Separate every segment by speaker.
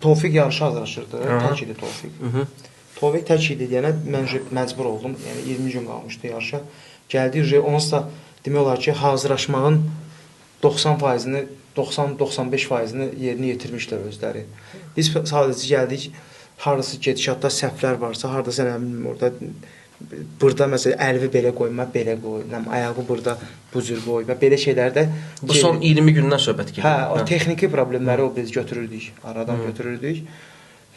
Speaker 1: Tofiq yarışa hazırlaşırdı. Tək idi Tofiq. Tofiq tək idi deyənə mən məcbur oldum. Yəni 20 gün qalmışdı yarışa. Gəldi, onsuz da demək olar ki, hazırlaşmağın 90%-ni, 90-95%-ni yerinə yetirmişlər özləri. Biz sadəcə gəldik, hardasa gedişatda səhvlər varsa, hardasa nə bilim orada burada məsələn əlvi belə qoyma, belə qoy, ayağı burada bu cür qoy və belə şeylərdə
Speaker 2: bu son 20 gündən söhbət gedir.
Speaker 1: Hə, o texniki problemləri o biz götürürdük, aradan götürürdük.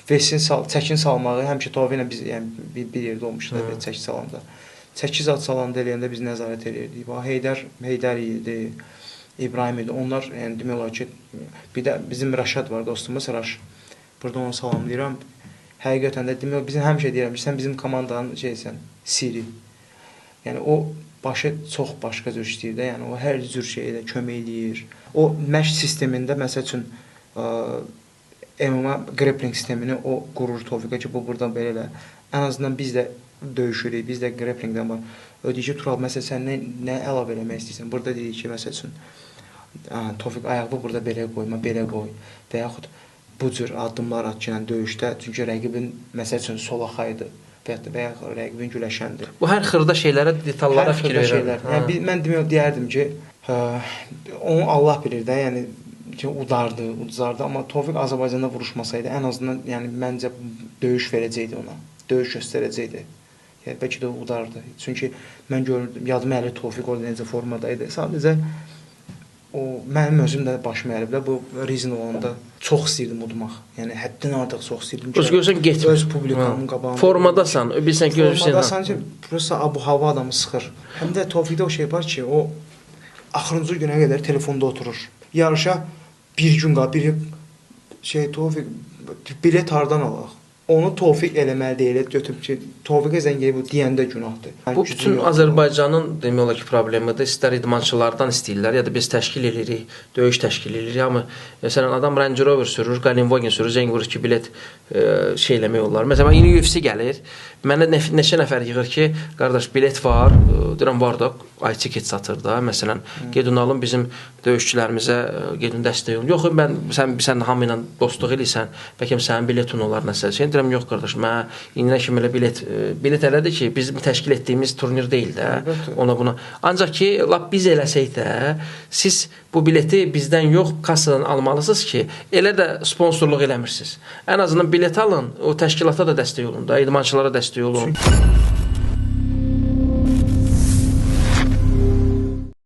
Speaker 1: Çəkin salmağı həmişə Tofiq ilə biz yəni bir yerdə olmuşduq da çəki salanda. Çəki zat salanda eləyəndə biz nəzarət edirdik. Bax Heydər idi, İbrahim idi. Onlar yəni demək olar ki, bir də bizim Rəşad var, dostumuz Raş. Burada onu salamlayıram. Həqiqətən də demək bizim həmişə deyirəm ki, sən bizim komandanın şeysən, siri. Yəni o başı çox başqa cür işləyir də, yəni o hər cür şeyə kömək eləyir. O məşq sistemində məsəl üçün MMA grappling sistemini o qurur Tofiqə ki, bu buradan belə elə. Ən azından biz də döyüşürük, biz də grapplingdən var. Ödəyici Tural məsəl sən nə əlavə eləmək istəyirsən? Burada dedik ki, məsəl üçün Tofiq ayağı burada belə qoyma, belə qoy və yaxud bu cür addımlar at ki, döyüşdə, çünki rəqibin məsəl üçün solaxaydı və ya rəqibin güləşəndir.
Speaker 2: Bu hər xırda şeylərə, detallara fikir verir.
Speaker 1: Yəni mən deyərdim ki, onu Allah bilir də, yəni ki, udardı, amma Tofiq Azərbaycanda vuruşmasaydı, ən azından yəni məncə döyüş verəcəkdi ona, döyüş göstərəcəkdi. Yəni bəlkə də udardı. Çünki mən görürdüm, yadıma əli Tofiq orada necə formadaydı. Sadəcə mənim özüm də başıma gəlib də bu Rizin olanda çox istəyirdim udmaq. Yəni həddən artıq çox istəyirdim.
Speaker 2: Öz görsən getmir.
Speaker 1: Öz publikamın qabağında.
Speaker 2: Formadasan, bilsən ki, özün.
Speaker 1: Formadasan ki, prosta abu-hava adamı sıxır. Həm də Tofiqdə o şey var ki, o axırıncı günə qədər telefonda oturur. Yarışa bir gün qala, Tofiq bilet hardan alaq? Onu Tofiq eləməli deyil, götürüb ki, Tofiqə zəng edib deyəndə günahdır.
Speaker 2: Bu bütün Azərbaycanın demək olar ki, problemidir. İstər idmançılardan istəyirlər, ya da biz təşkil edirik, döyüş təşkil edirik. Amma məsələn adam Range Rover sürür, Galinvogen sürür, zəng vurur ki, bilet şey eləmək olar. Məsələn, yeni UFC gəlir. Mənə neçə nəfər yığır ki, qardaş bilet var, deyirəm var da, i-ticket satır da. Məsələn, gedin alın bizim döyüşçülərimizə, gedin dəstək olun. Yox, sən hamı ilə dostluq eləyirsən, bəlkə sənin biletin olar nəsə. Sən deyirəm, yox qardaş, mən indiyənə kimi elə bilet elədir ki, bizim təşkil etdiyimiz turnir deyil də, ona buna. Ancaq ki, lap biz eləsək də, siz bu bileti bizdən yox, kassadan almalısınız ki, elə də sponsorluq eləmirsiniz. Ən azından bilet alın, o təşkilata da dəstək olun da, idmançılara dəstək olun.